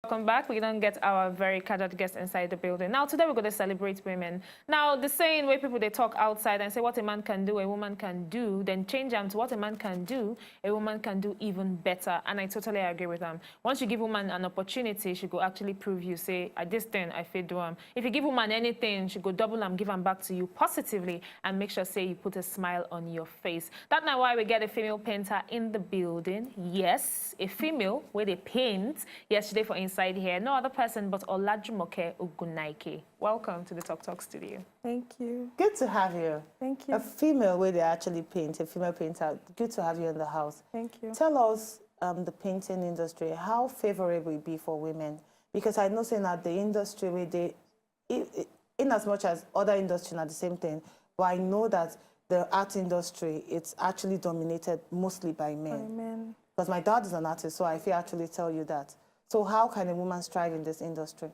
Welcome back. We don't get our very catered guests inside the building. Now, today we're going to celebrate women. Now, the saying where people, they talk outside and say what a man can do, a woman can do, then change them to what a man can do, a woman can do even better. And I totally agree with them. Once you give woman an opportunity, she go actually prove you, say, at this thing, I feel do them. If you give woman anything, she go double and give them back to you positively and make sure, say, you put a smile on your face. That's not why we get a female painter in the building. Yes, a female where they paint yesterday for inside here. No other person but Olajumoke Ogunaike. Welcome to the Talk studio. Thank you. Good to have you. Thank you. A female where they actually paint, a female painter. Good to have you in the house. Thank you. Tell us the painting industry, how favorable it be for women? Because I know saying that the industry where they, in as much as other industries are the same thing, but I know that the art industry, it's actually dominated mostly by men. Amen. Because my dad is an artist, so I feel actually tell you that. So how can a woman strive in this industry?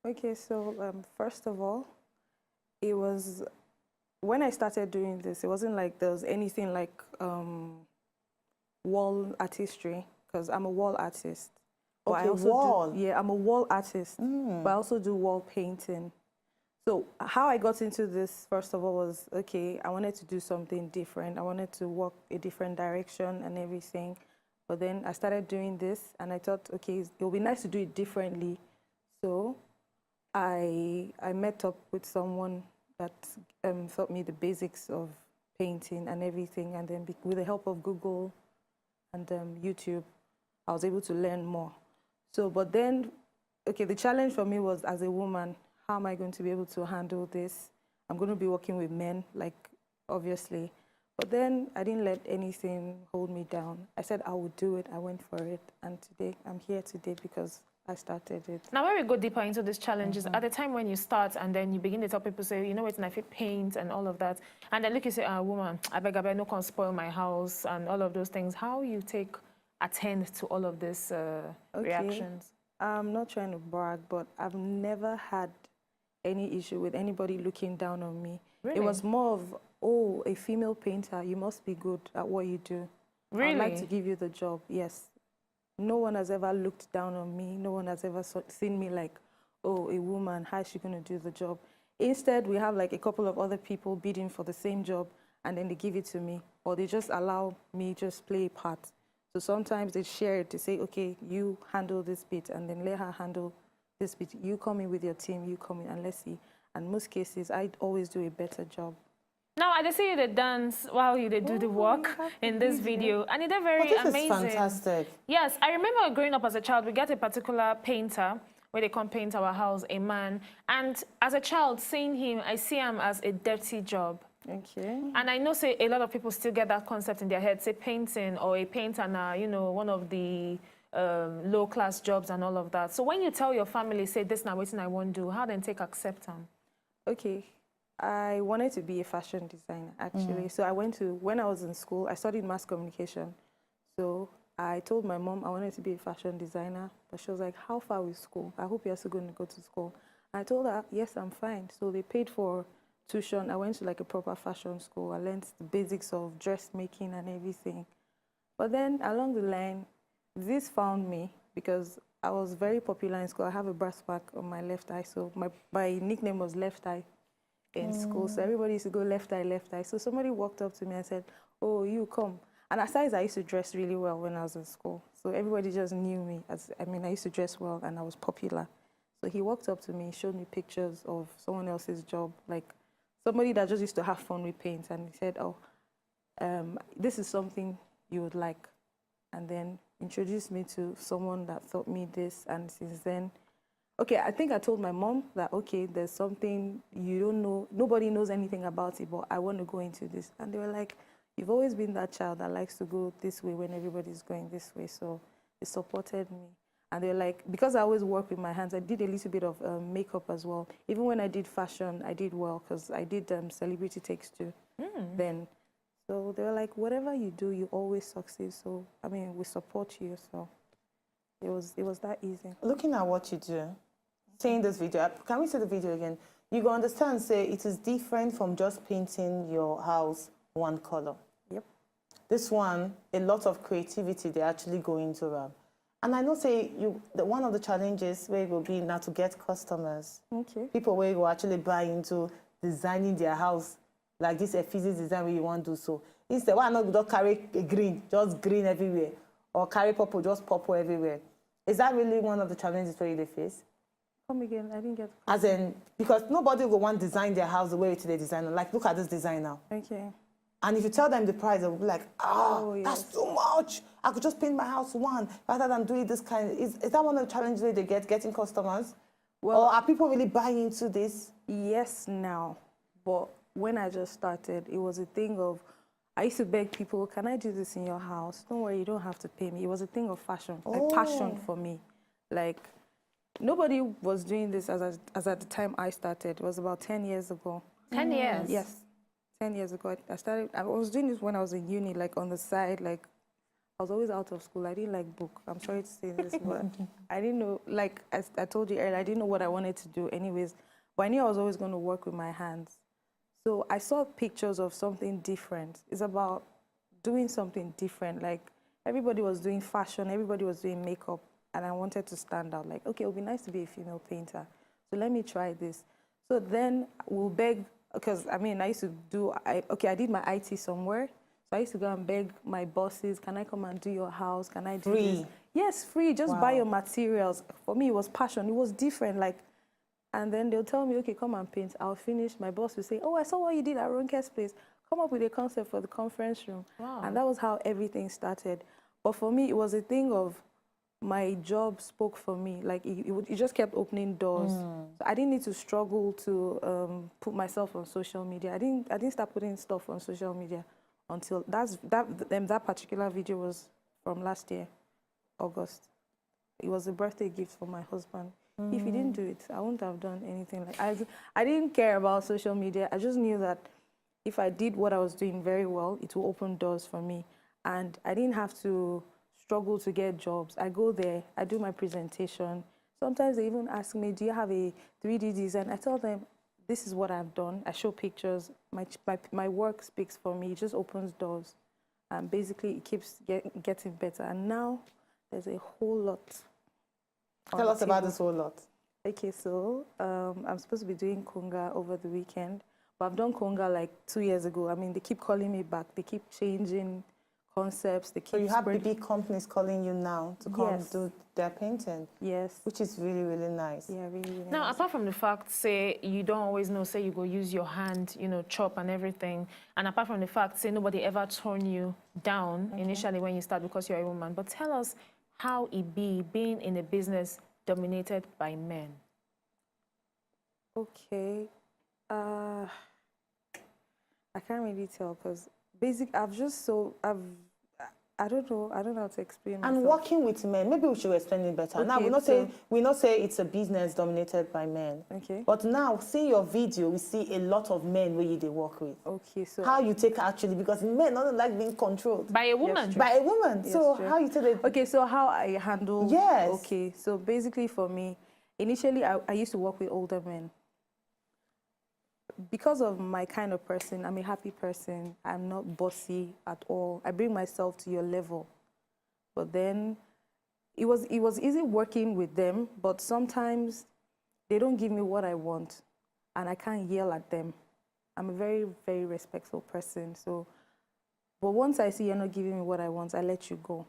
Okay, so first of all, it was, when I started doing this, it wasn't like there was anything like wall artistry, because I'm a wall artist. But Okay, I also wall. yeah, I'm a wall artist, but I also do wall painting. So how I got into this, first of all, was, okay, I wanted to do something different. I wanted to walk a different direction and everything. But then I started doing this, and I thought, okay, it would be nice to do it differently. So I met up with someone that taught me the basics of painting and everything. And then with the help of Google and YouTube, I was able to learn more. So, but then, okay, the challenge for me was, as a woman, how am I going to be able to handle this? I'm going to be working with men, like, obviously. But then I didn't let anything hold me down. I said I would do it. I went for it. And today, I'm here today because I started it. Now, when we go deeper into these challenges, at the time when you start and then you begin to tell people, say, you know what, I fit paint and all of that. And then look, you say, woman, I beg, no can spoil my house and all of those things. How you attend to all of these reactions? I'm not trying to brag, but I've never had any issue with anybody looking down on me. Really? It was more of, oh, a female painter, you must be good at what you do. Really? I'd like to give you the job, yes. No one has ever looked down on me. No one has ever seen me like, oh, a woman, how is she going to do the job? Instead, we have like a couple of other people bidding for the same job, and then they give it to me, or they just allow me just play a part. So sometimes they share it to say, okay, you handle this bit, and then let her handle this bit. You come in with your team, you come in, and let's see. And most cases, I always do a better job. Now, I see you dance while you do the work in this video, and it's very this amazing. Is fantastic. Yes, I remember growing up as a child, we get a particular painter where they come paint our house, a man. And as a child, seeing him, I see him as a dirty job. Okay. And I know, say, a lot of people still get that concept in their head, say painting or a painter now, you know, one of the low-class jobs and all of that. So when you tell your family, say, this now, what I won't do, how then take accept them? Okay. I wanted to be a fashion designer, actually. So I went to, when I was in school, I studied mass communication. So I told my mom I wanted to be a fashion designer, but she was like, how far with school? I hope you're still going to go to school. I told her, yes, I'm fine. So they paid for tuition. I went to like a proper fashion school. I learned the basics of dressmaking and everything. But then along the line, this found me because I was very popular in school. I have a brass mark on my left eye. So my nickname was Left Eye in school. So everybody used to go left eye. So somebody walked up to me and said, oh, you come. And aside, I used to dress really well when I was in school. So everybody just knew me. I used to dress well and I was popular. So he walked up to me, showed me pictures of someone else's job, like somebody that just used to have fun with paint. And he said, oh, this is something you would like. And then introduced me to someone that taught me this. And since then, okay, I think I told my mom that, okay, there's something you don't know, nobody knows anything about it, but I want to go into this. And they were like, you've always been that child that likes to go this way when everybody's going this way. So they supported me. And they're like, because I always work with my hands, I did a little bit of makeup as well. Even when I did fashion, I did well because I did celebrity takes too. Then. So they were like, whatever you do, you always succeed. So, I mean, we support you. So it was that easy. Looking at what you do, seeing this video, can we see the video again? You can understand, say, it is different from just painting your house one color. Yep. This one, a lot of creativity, they actually go into And I know, say, one of the challenges where it will be now to get customers. Okay. People where will actually buy into designing their house, like this a physics design where you want to do so. Instead, why not just carry a green, just green everywhere, or carry purple, just purple everywhere? Is that really one of the challenges where they face? Come again, I didn't get the As in, because nobody will want to design their house the way it's the designer. Like, look at this design now. Okay. And if you tell them the price, they'll be like, Oh, that's yes. too much. I could just paint my house one rather than doing this kind. Is that one of the challenges that they get, getting customers? Well, or are people really buying into this? yes, now. But when I just started, it was a thing of, I used to beg people, can I do this in your house? Don't worry, you don't have to pay me. It was a thing of fashion, like passion for me. Like, nobody was doing this as at the time I started. It was about 10 years ago. 10 years? Yes. 10 years ago, I was doing this when I was in uni, like on the side, like I was always out of school. I didn't like book. I'm sorry to say this, but I didn't know, like I told you earlier, I didn't know what I wanted to do anyways, but I knew I was always going to work with my hands. So I saw pictures of something different. It's about doing something different. Like everybody was doing fashion, everybody was doing makeup, and I wanted to stand out. Like, okay, it would be nice to be a female painter. So let me try this. So then we'll beg, because I mean, I used to do, I did my IT somewhere. So I used to go and beg my bosses, can I come and do your house? Can I do Free? this? Yes, free, just buy your materials. For me, it was passion, it was different. Like, and then they'll tell me, okay, come and paint. I'll finish. My boss will say, oh, I saw what you did at Ronke's place. Come up with a concept for the conference room. Wow. And that was how everything started. But for me, it was a thing of, my job spoke for me. Like it just kept opening doors. So I didn't need to struggle to put myself on social media. I didn't start putting stuff on social media until that particular video was from last year, August. It was a birthday gift for my husband. If he didn't do it, I wouldn't have done anything. Like I didn't care about social media. I just knew that if I did what I was doing very well, it will open doors for me, and I didn't have to struggle to get jobs. I go there, I do my presentation. Sometimes they even ask me, do you have a 3D design? I tell them, this is what I've done. I show pictures. My work speaks for me. It just opens doors. And basically, it keeps getting better. And now, there's a whole lot. Tell us about this whole lot. Okay, so I'm supposed to be doing Conga over the weekend. But I've done Conga like 2 years ago. I mean, they keep calling me back. They keep changing concepts. They keep So you have big companies calling you now to come do their painting. Yes. Which is really, really nice. Yeah, really, really Now, nice. apart from the fact, say, you don't always know, say, you go use your hand, you know, chop and everything, and apart from the fact, say, nobody ever turn you down initially when you start because you're a woman, but tell us how it be being in a business dominated by men. Okay. I can't really tell because I don't know how to explain myself. And working with men, maybe we should explain it better. Okay, now, we not say it's a business dominated by men. Okay. But now, see your video, we see a lot of men where they work with. Okay, so How you take actually, because men don't like being controlled. By a woman? Yes, By a woman. Yes, So true. how you take it? okay, so how I handle Yes. Okay, so basically for me, initially I used to work with older men. Because of my kind of person, I'm a happy person. I'm not bossy at all. I bring myself to your level. But then it was easy working with them, but sometimes they don't give me what I want and I can't yell at them. I'm a very, very respectful person. So, but once I see you're not giving me what I want, I let you go.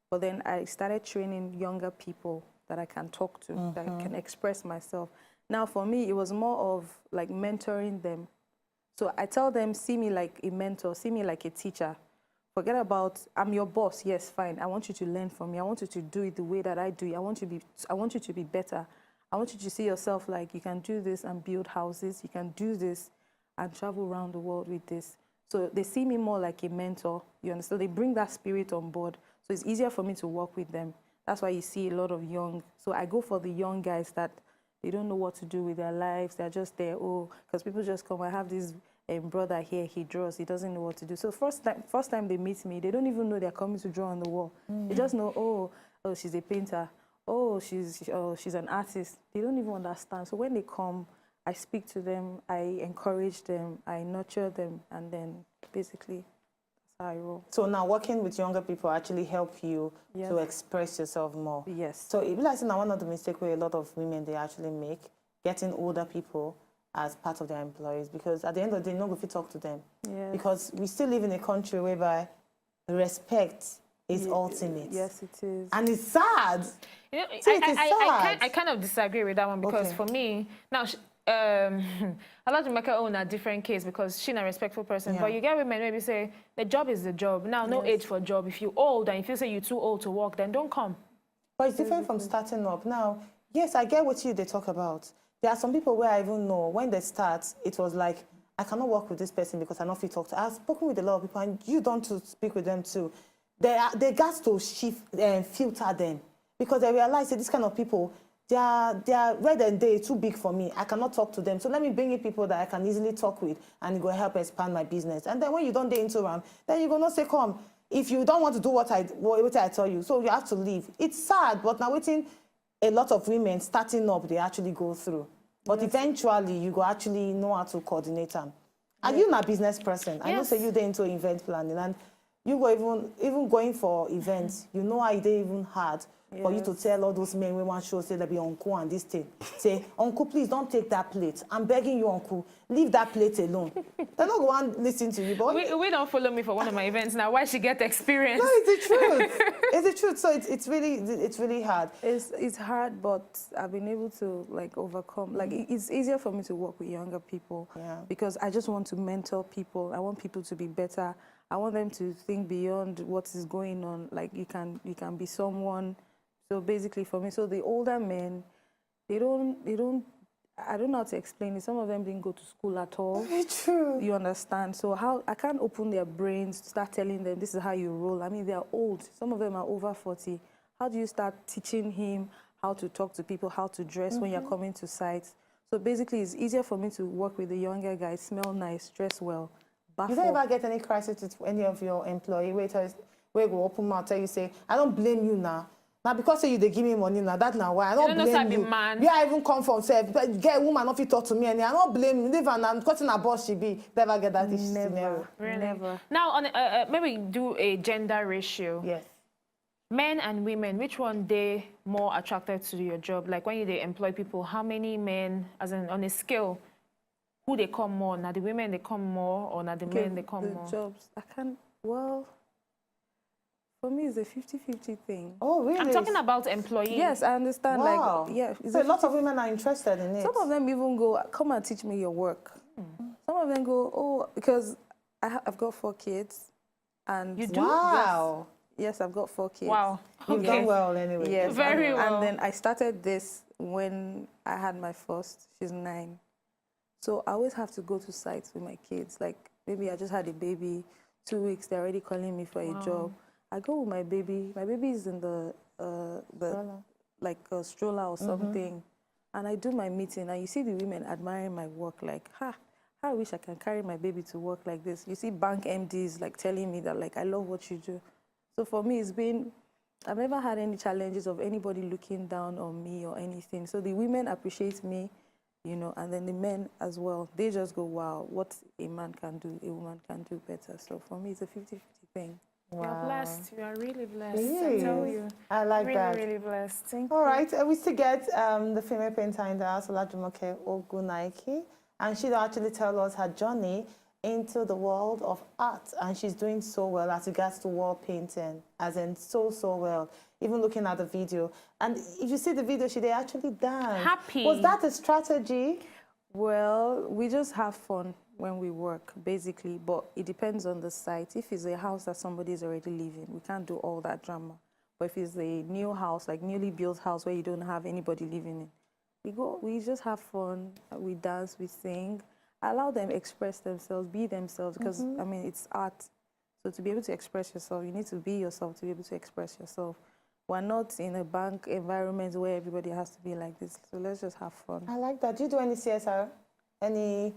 But then I started training younger people that I can talk to, that I can express myself. Now, for me, it was more of like mentoring them. So I tell them, see me like a mentor, see me like a teacher. Forget about, I'm your boss, yes, fine. I want you to learn from me. I want you to do it the way that I do it. I want you to be better. I want you to see yourself like you can do this and build houses. You can do this and travel around the world with this. So they see me more like a mentor, you understand? They bring that spirit on board. So it's easier for me to work with them. That's why you see a lot of young. So I go for the young guys that they don't know what to do with their lives. They're just there, because people just come. I have this brother here, he draws, he doesn't know what to do. So first time they meet me, they don't even know they're coming to draw on the wall. They just know, oh, she's a painter. Oh, she's an artist. They don't even understand. So when they come, I speak to them, I encourage them, I nurture them, and then basically how I roll. So now working with younger people actually help you Yes. to express yourself more. Yes. So it realizing now one of the mistakes where a lot of women they actually make, getting older people as part of their employees, because at the end of the day, no go fit talk to them. Yes. Because we still live in a country whereby respect is ultimate. Yes, it is. And it's sad. You know, See, it is sad. I kind of disagree with that one because Okay. for me, now, Alajimaka own a different case because she's a respectful person. Yeah. But you get women maybe say, the job is the job. Now, no age for job. If you're old and if you say you're too old to work, then don't come. But it's different from starting up. Now, yes, I get what they talk about. There are some people where I even know when they start, it was like, I cannot work with this person because I don't feel talk to. I've spoken with a lot of people, and you don't to speak with them too. They got to shift and filter them because they realize that this kind of people, they are red and they too big for me. I cannot talk to them. So let me bring in people that I can easily talk with and it will help expand my business. And then when you don't get into them, then you're gonna say, come, if you don't want to do what I tell you, so you have to leave. It's sad, but now waiting a lot of women starting up, they actually go through. But eventually you go actually know how to coordinate them. Are you not a business person? I know say you into event planning and you go even going for events, you know how they even hard for you to tell all those men we want to show say they be uncle and this thing. Say, uncle, please don't take that plate. I'm begging you, uncle, leave that plate alone. They're not going to listen to you. But We don't follow me for one of my events now. Why she get experience? no, it's the truth. It's the truth. So it's really hard. It's hard, but I've been able to like overcome. Like it's easier for me to work with younger people because I just want to mentor people. I want people to be better. I want them to think beyond what is going on. Like you can be someone. So basically, for me, so the older men, they don't. I don't know how to explain it. Some of them didn't go to school at all. Very true. You understand? So how I can't open their brains to start telling them this is how you roll. I mean, they are old. Some of them are over 40. How do you start teaching him how to talk to people, how to dress when you're coming to sites? So basically, it's easier for me to work with the younger guys, smell nice, dress well. You don't ever get any crisis with any of your employee where go open mouth tell you say, I don't blame you now. Now because say you they give me money now, that's now why I don't blame you. Man. Yeah, I even come from say, get a woman if you talk to me and I don't blame you. Live and because in a boss she be never get that scenario. Really? Never. Now, on maybe do a gender ratio. Yes. Men and women, which one they more attracted to your job? Like when they employ people, how many men, as in on a scale, who they come more? Now the women they come more, or now the men they come more? Jobs, I can't. Well, for me, it's a 50-50 thing. Oh, really? I'm talking about employees. Yes, I understand. Wow. Like, yeah. So a lot of women are interested in it. Some of them even go, come and teach me your work. Some of them go, oh, because I've got 4 kids. And You do? Wow. Yes, I've got 4 kids. Wow. You've done well anyway. Yes, Very well. And then I started this when I had my first. She's 9. So I always have to go to sites with my kids. Like maybe I just had a baby, 2 weeks, they're already calling me for a job. I go with my baby. My baby is in the like a stroller or something. And I do my meeting and you see the women admiring my work like, I wish I can carry my baby to work like this. You see bank MDs like telling me that like, I love what you do. So for me, I've never had any challenges of anybody looking down on me or anything. So the women appreciate me, you know, and then the men as well. They just go, wow, what a man can do, a woman can do better. So for me, it's a 50-50 thing. Wow. You're blessed. You are really blessed. Yes. I tell you. I like really, that. really blessed. Thank All right, we still get the female painter in the house, Olajumoke Ogunaiki, and she'll actually tell us her journey into the world of art, and she's doing so well as regards to wall painting, as in so well. Even looking at the video, and if you see the video, she they actually dance. Happy. Was that a strategy? Well, we just have fun when we work, basically, but it depends on the site. If it's a house that somebody's already living, we can't do all that drama. But if it's a new house, like newly built house where you don't have anybody living in, we just have fun, we dance, we sing, allow them express themselves, be themselves, because, I mean, it's art. So to be able to express yourself, you need to be yourself to be able to express yourself. We're not in a bank environment where everybody has to be like this, so let's just have fun. I like that. Do you do any CSR? Any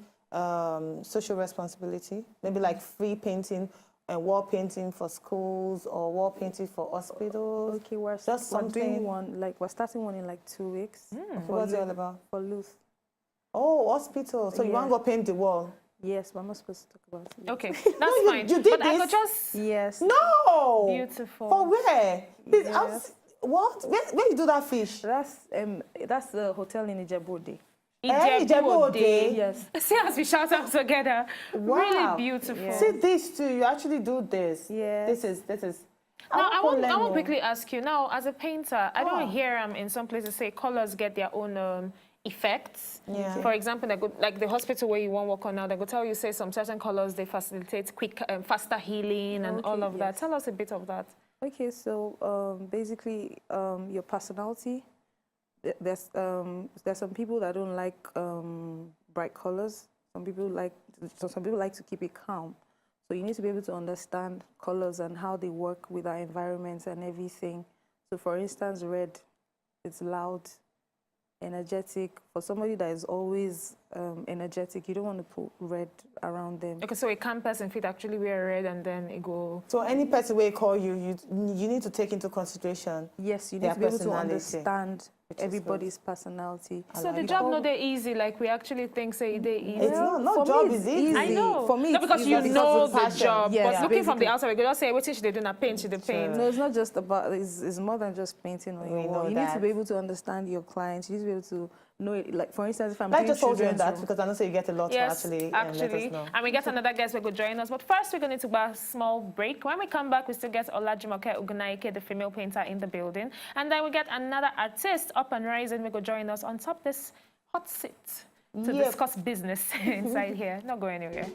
social responsibility? Maybe like free painting and wall painting for schools or wall painting for hospitals? Okay, we're something. doing one, like we're starting one in like 2 weeks. What's it all about? For Luth. Oh, hospital. So you want to go paint the wall? Yes, but I'm not supposed to talk about it. Okay, that's fine. you did but I this? could just... Yes. No. Beautiful. For where? This, Yes. what? Where you do that fish? That's the hotel in Ijebu-Ode. Ijebu-Ode. Yes. See as we shout out together. Wow. Really beautiful. Yeah. See this too. You actually do this. Yes. This is. Now, I want to quickly ask you, now, as a painter, I don't Oh. hear in some places say colors get their own effects. Yeah. For example, they go, like the hospital where you want to work on now, they go tell you, say, some certain colors, they facilitate quick, faster healing and all of that. Yes. Tell us a bit of that. Okay, so basically, your personality. There's some people that don't like bright colors. Some people like to keep it calm. So you need to be able to understand colors and how they work with our environment and everything. So for instance, red, it's loud, energetic. For somebody that is always energetic, you don't want to put red around them. Okay, so a calm person fit actually wear red and then it go... So any person will call you, you need to take into consideration. Yes, you need their to be able to personality, understand everybody's personality. So the job not they easy, like we actually think say they easy. It's not for job me, is it's easy. I know. For me, no, because it's you easy know of the passion. job. Yes, but looking from the basically. outside, we could just say, what should they do now? Paint, should they paint? No, it's not just about, it's more than just painting on We your know wall. You need to that. be able to understand your clients. You need to be able to know it. Like, for instance, if I'm Like doing just hold you on children's that room, because I know so you get a lot Yes, to let actually. us know. And we get another guest who will join us. But first, we're going to take a small break. When we come back, we still get Olajumoke Ugunaike, the female painter, in the building. And then we get another artist up and rising. We're going to join us on top this hot seat to discuss business inside here. Not go anywhere.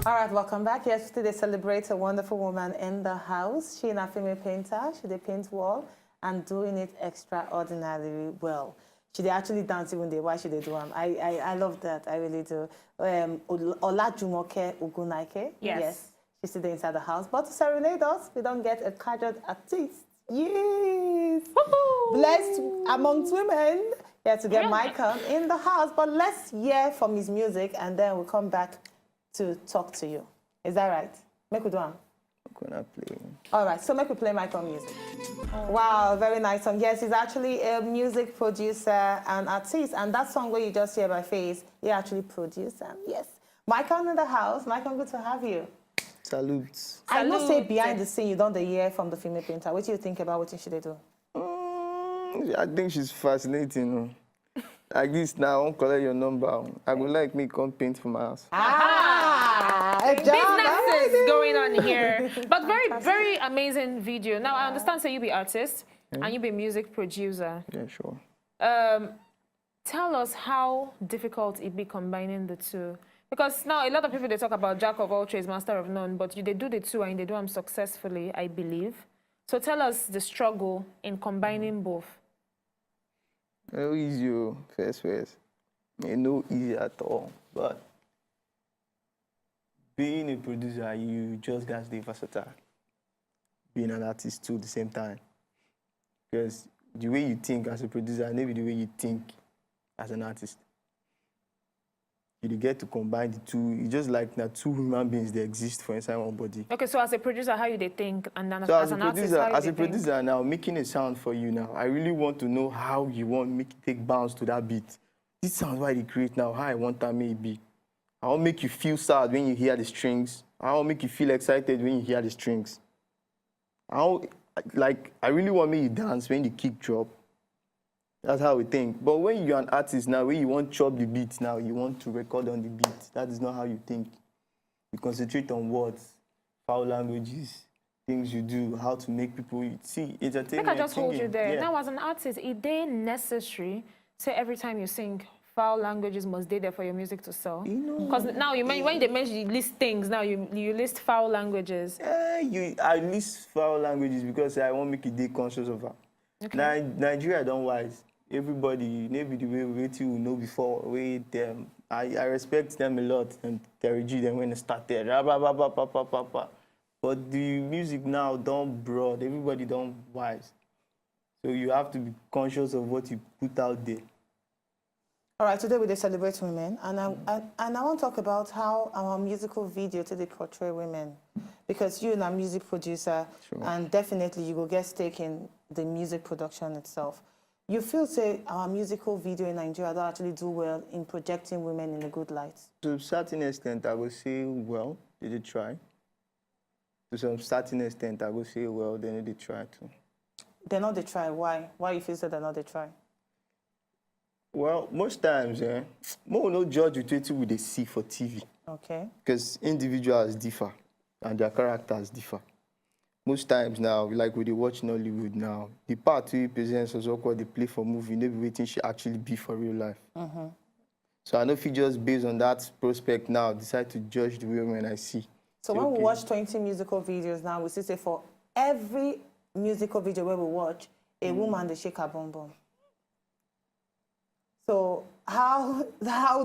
All right, welcome back. Yes, today celebrate a wonderful woman in the house. She's a female painter. She did paint wall and doing it extraordinarily well. She did actually dance even there. Why should they do them? I love that. I really do. Olajumoke Ugunaike. Yes. She's sitting inside the house. But to serenade us, we don't get a casual artist. Yes. Blessed amongst women. Yeah, to get Michael in the house. But let's hear from his music and then we'll come back to talk to you. Is that right? Make we do one. Gonna play. All right, so make we play Michael music. Wow, very nice song. Yes, he's actually a music producer and artist. And that song where you just hear my face, he actually produced them. Yes. Michael in the house. Michael, good to have you. Salute. I know say behind the scene, you don't hear from the female painter. What do you think about what should they do? I think she's fascinating. Like this now, I won't collect your number. I would like me come paint for my house. A job, Business is going on here. But very, very amazing video. Now, I understand, say you be artist and you be music producer. Yeah, sure. Tell us how difficult it be combining the two. Because now a lot of people, they talk about jack of all trades, master of none, but they do the two and they do them successfully, I believe. So tell us the struggle in combining both. No easy, first. No easy at all. But being a producer, you just got to be versatile. Being an artist too at the same time. Because the way you think as a producer, maybe the way you think as an artist. You get to combine the two. It's just like the two human beings that exist for inside one body. Okay, so as a producer, how you they think, and then So as an artist, how you as they a producer now, making a sound for you now, I really want to know how you want me to take bounce to that beat. This sounds what they create now, how I want that maybe. I want to make you feel sad when you hear the strings. I want to make you feel excited when you hear the strings. I really want me to dance when the kick drop. That's how we think. But when you're an artist now, when you want to chop the beat now, you want to record on the beat. That is not how you think. You concentrate on words, foul languages, things you do, how to make people see entertainment. I just hold you there. Yeah. Now, as an artist, is it necessary? Say every time you sing, foul languages must be there for your music to sell. Because now when they mention you list things, now you list foul languages. I list foul languages because I want to make it conscious of that. Okay. Nigeria don't wise. Everybody, maybe the way you know before, I respect them a lot and encourage them when they start there. But the music now don't broad. Everybody don't wise. So you have to be conscious of what you put out there. All right, today we celebrate women, and I want to talk about how our musical video today portray women, because you're a music producer, Sure. and definitely you will get stake in the music production itself. you feel say our musical video in Nigeria don't actually do well in projecting women in a good light? To a certain extent, I would say, well, did they try? To some certain extent, I would say, well, they need to try too. They're not they try. Why? Why you feel so they're not they try? Well, most times, more no judge with what they see for TV. Okay. Because individuals differ and their characters differ. Most times now, like when they watch Nollywood now, the part we presents us what they play for movie, maybe waiting she actually be for real life. So I know if you just based on that prospect now, decide to judge the women I see. So say, when we okay. watch 20 musical videos now, we see say for every musical video where we watch, a woman they shake her bum bum. So how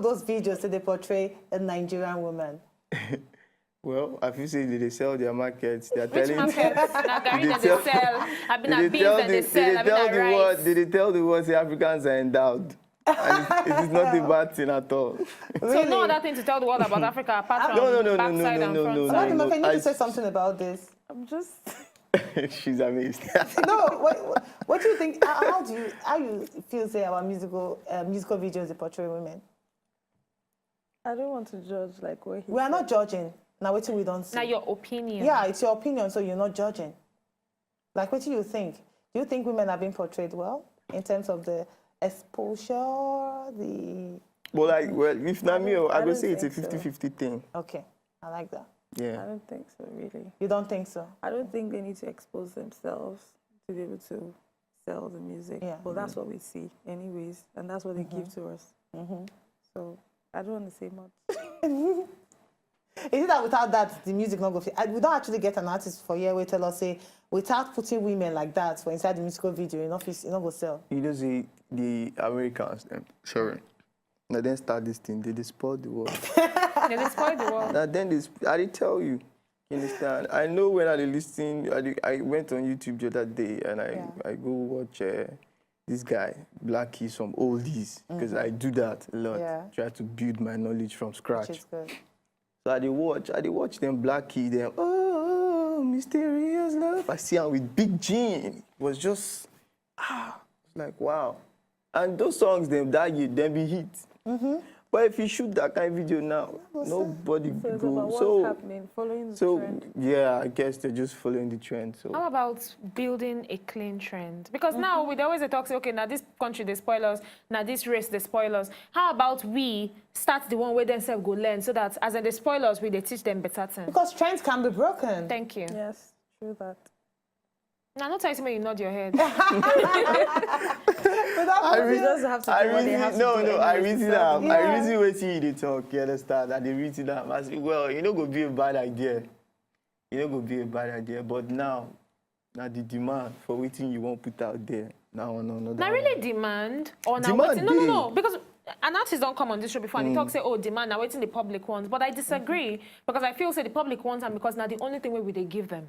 those videos say they portray a Nigerian woman? Well, I feel say they sell their markets. They're Which telling market? Na garri that they sell. I've been at beans that they sell. I've been at rice. they tell the world the Africans are endowed. And it is not a bad thing at all. So no other thing to tell the world about Africa apart from backside and front no, side. Can you I- say something about this? I'm just... She's amazed. No, what do you think? How you feel say our musical videos they portray women? I don't want to judge like what he We are said. not judging. Now what we don't see. Now your opinion. Yeah, it's your opinion, so you're not judging. Like, what do you think? Do you think women are being portrayed well in terms of the exposure, the... Well, if not me, I I would don't say it's a think so. 50-50 thing. Okay, I like that. I Yeah. don't think so, really. You don't think so? I don't think they need to expose themselves to be able to sell the music. Yeah. But that's what we see anyways, and that's what they give to us. So I don't want to say much. Is it that without that, the music not go fit? We don't actually get an artist for here where tell us, say, without putting women like that for inside the musical video, you not go sell. You know, see, the Americans, sorry, now then start this thing, they spoil the world. They destroy the world. Now then, I did tell you, you understand? I know when I listening, I went on YouTube the other day and I go watch this guy, Blackie, some oldies, because I do that a lot. Yeah. Try to build my knowledge from scratch. Which is good. So I did watch them Blackie, them, oh, mysterious love. I see him with Big Gene. It was just, it's like, wow. And those songs, them that year, them be hits. But if you shoot that kind of video now, nobody So it's about go. what's happening, following the trend. Yeah, I guess they're just following the trend. So How about building a clean trend? Because now we always talk, say, okay, now this country they spoil us, now this race they spoil us. How about we start the one where themselves go learn so that as they spoil us, we they teach them better things? Because trends can be broken. Thank you. Yes, true that. Now, not telling me you nod your head. It doesn't have to do what they have to do. I anyways reason to sell them. the I reason wetin you dey talk. You understand? And they reason them. I say, well, you know, go be a bad idea. You know, go be a bad idea. But now the demand for waiting you won't put out there. Now, no. Now, really demand or now Demand waiting? No. dey. Because an artist don't come on this show before and they talk say, oh, demand now waiting the public wants. But I disagree because I feel say the public wants them because now the only thing where they give them.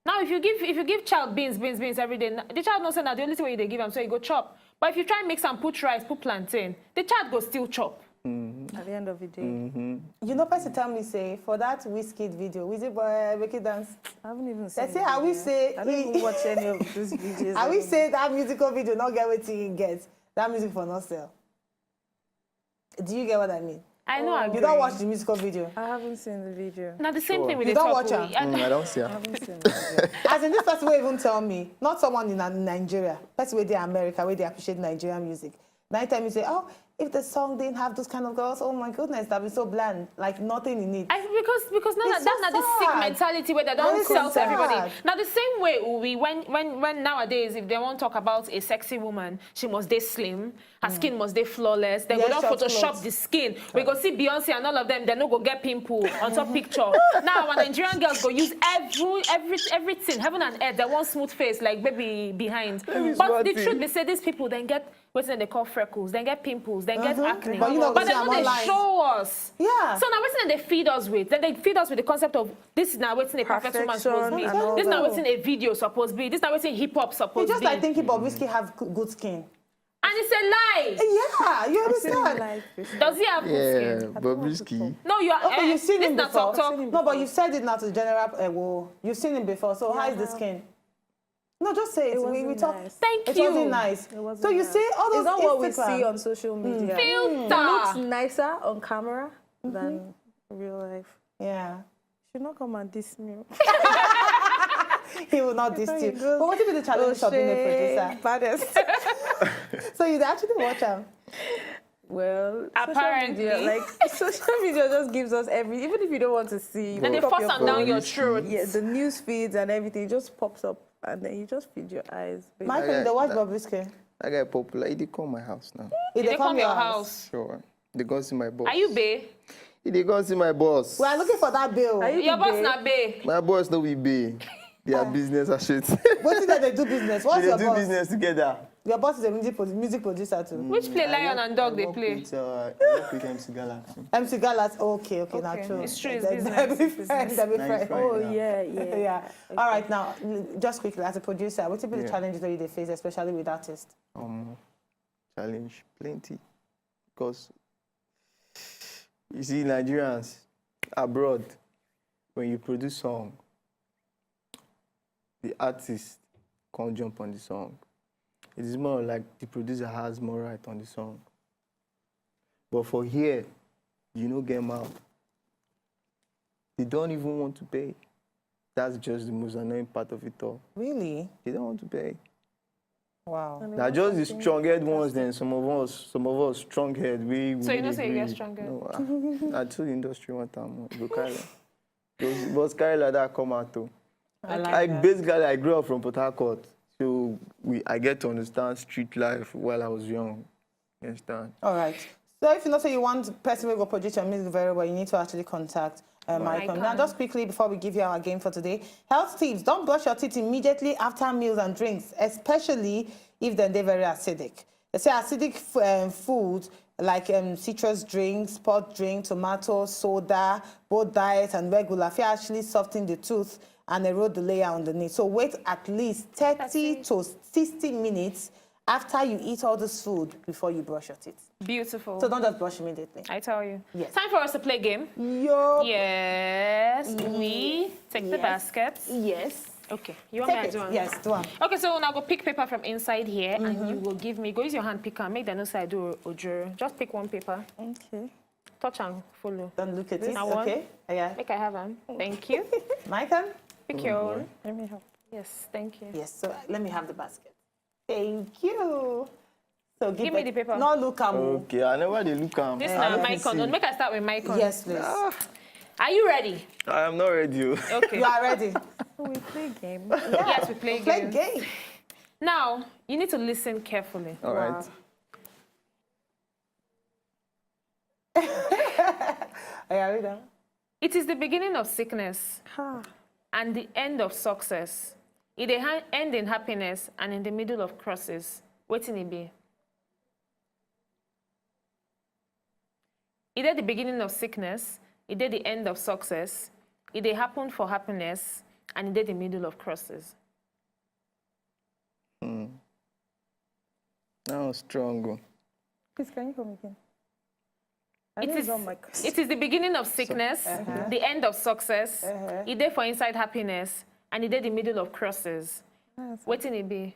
Now, if you give child beans every day, the child knows that the only thing where they give them, so you go chop. But if you try and mix and put rice, put plantain, the child go still chop. At the end of the day. You know, person tell me, say, for that Whiskey video, Wizzy Boy, make it dance. I haven't even seen They say, the I will video. say... I don't even watch any of those videos. I will say that musical video not get what you get. That music for not sell. Do you get what I mean? I know. I You don't watch the musical video. I haven't seen the video. Now the same thing with You the don't talk. watch am? I don't see I her. haven't seen the video. As in, this person will even tell me, not someone in Nigeria, person where they America, where they appreciate Nigerian music. Now time you say, oh, if the song didn't have those kind of girls, oh my goodness, that'd be so bland, like nothing in it. Because now It's that's so not the sick sad. mentality where they That don't is so sell to everybody. sad. Now the same way when nowadays if they want to talk about a sexy woman, she must stay slim, her skin must stay flawless. Then Yeah, we don't short Photoshop clothes. the skin. We go see Beyonce and all of them. They no go get pimple on top picture. Now our Nigerian girls go use everything, heaven and earth. They want smooth face like baby behind. But the truth, they say these people then get what they call freckles, then get pimples, then get acne. But you know, But see then am when they online. show us. Yeah. So now what's they feed us with? Then they feed us with the concept of this is now what's a perfect woman supposed to be. Perfection and all This is now that. what's a video supposed to be. This is now what's hip hop supposed It's just to be. like thinking Bobrisky have good skin. And it's a lie. Yeah, you understand? Like this. Does he have good Yeah, skin? Bobrisky. No, you are. Okay, you've seen this him not before. talk. No, but you've said it now to the general. You've seen him before. So how is the skin? No, just say it. It We wasn't talk. nice. Thank It you. wasn't nice. It wasn't So you nice. see all those It's not what we Instagram- see on social media. It looks Filter. nicer on camera than real life. Yeah. Should not come and diss me. He will not diss There you. you go. But what if the challenge of being a producer? Baddest. So you actually watch them. Well, Apparently. social media, social media just gives us even if you don't want to see. And they pick up force your them phone. down your throat. Yeah, the news feeds and everything just pops up, and then you just feed your eyes. Michael, Okay, they watch that- Bobrisky. I get popular. He dey come my house now. If They come your house. Sure. They go see my boss. Are you bae? He dey go see my boss. We are looking for that bill. Are you Your the boss bae? na bae. My boss no be bae. They are business and shit. What is that they do business? What's They your do boss? business together. Your boss is a music producer too. Which play Lion and Dog they I work play? With, I work with MC Galaxy. MC Galas. Okay, now Okay. true. It's true, it's They'll business, be it's friends, they'll be Nice friends. friend. Oh Yeah. yeah. Yeah. All right, now, just quickly, as a producer, what typical Yeah. challenges do you face, especially with artists? Challenge plenty. Because you see, Nigerians abroad, when you produce song, the artist can't jump on the song. It is more like the producer has more right on the song. But for here, you know, get mouth. They don't even want to pay. That's just the most annoying part of it all. Really? They don't want to pay. Wow. Now just the strong-head ones, then some of us strong-head. So you know say you get strong-head? No, I told the industry one time, go carry. It was carry like that come out too. I like I that. basically I grew up from Port Harcourt, so I get to understand street life while I was young. You understand? All right. So if you know say you want the person who will produce your music very well, you need to actually contact Michael. Now, just quickly before we give you our game for today, health tips: don't brush your teeth immediately after meals and drinks, especially if they're very acidic. They say acidic foods like citrus drinks, sport drink, tomato, soda, both diet and regular, if you actually soften the tooth and erode the layer underneath. So wait at least 30 to 60 minutes after you eat all this food before you brush your teeth. Beautiful. So don't just brush immediately. I tell you. Yes. Time for us to play a game. Yo. Yes. We take the baskets. Yes. Okay. You want me Take to do it. one? Yes, do one. Okay, so now go pick paper from inside here and you will give me, go use your hand picker, make the no side do ojuro. Just pick one paper. Okay. Touch and follow. Don't look at it. Now one. Okay. Yeah. Make I have them. Thank you. Michael? Pick your own. Let me help. Yes, thank you. Yes, so let me have the basket. Thank you. So Give me the paper. No, look at me. Okay, I never they look am. This I now don't Maicon. see. Make I start with Maicon. Yes, please. Are you ready? I am not ready. Okay. You are ready. We play game. Yes, we play Play games. game. Now, you need to listen carefully. All right. Are you ready? It is the beginning of sickness and the end of success. It dey end in happiness and in the middle of crosses. Wetin e be? It dey the beginning of sickness, it dey the end of success, it dey happen for happiness, and it dey the middle of crosses. Now strong. Oh. Please, can you come again? It It's is, on my question. it is the beginning of sickness, the end of success, it dey for inside happiness, and it dey the middle of crosses. Wetin e be?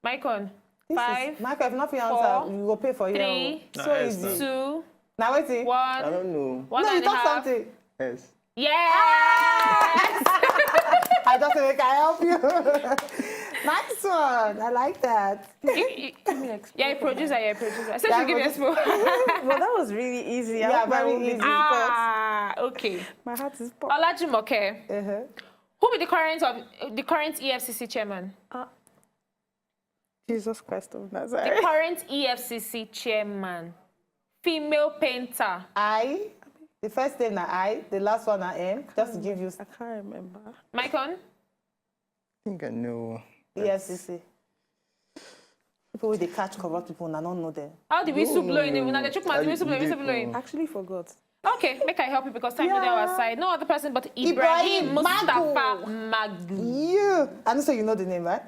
Maicon, 5, Michael, if nothing four, answer, we will pay for you. 3, So easy. 2, Now wait. 1. I don't know. One No, you and a talk half. something. Yes. Yes! I just think I help you. Nice one. I like that. Yeah, a producer, yeah, a producer. I said Yeah, you give me a spoon. Well, that was really easy. I Yeah, hope mine very won't be easy. difficult. Okay. My heart is pop. Olajumoke, Uh-huh. who be the current EFCC chairman? Jesus Christ of The Nazareth. current EFCC chairman. Female painter. I. The first name na I, the last one na M. Just to give you I can't remember. Maicon? I think I know. EFCC. People wey dey catch corrupt people, na don't know them. How the whistle blowing? Now the chook man, the whistle I blowing. I actually forgot. Okay, make I help you because time is on our side. No other person but Ibrahim Ibrahim Mustafa Magu. You. I know so you know the name, right?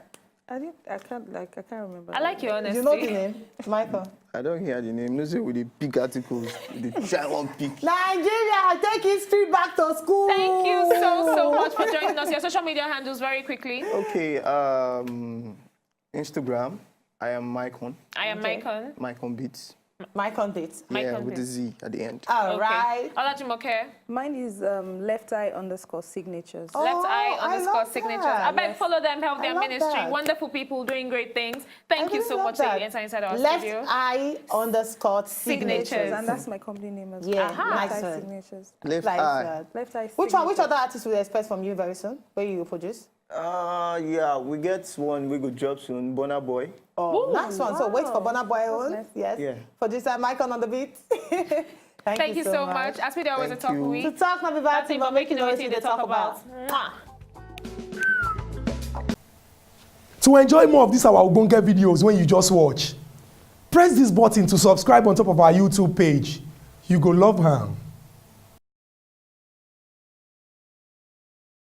I can't remember. I like your honesty. You know the name, Michael. I I don't hear the name. No say with the big articles, the try one pick. Nigeria, take history back to school. Thank you so much for joining us. Your social media handles very quickly. Okay, Instagram, I am Mycon. I am Mycon. Mycon Beats. Mycon Beats. Yeah, with the Z at the end. All right. Olajumoke. Mine is left eye _ signatures. Oh, Left eye I _ love signatures. that. I beg, follow them, help their love ministry. that. Wonderful people doing great things. Thank you really so love much that. for your inside our Left studio. eye _ signatures. And that's my company name as well. Yeah, Left nice eye one. signatures. Left Like eye. that. Left eye Which signatures. other artists will we expect from you very soon? Where you produce? Yeah, we get one we go drop soon, Burna Boy. Oh, nice one. So wait for Burna Boy own. nice. Yes. Yeah. Producer Mycon on the beat. Thank you so much. As we do always Thank talk you. week. To talk, not be bad That's thing, it, but making everything they talk about. Mwah. To enjoy more of these our Ogbonge videos when you just watch, press this button to subscribe on top of our YouTube page. You go love am.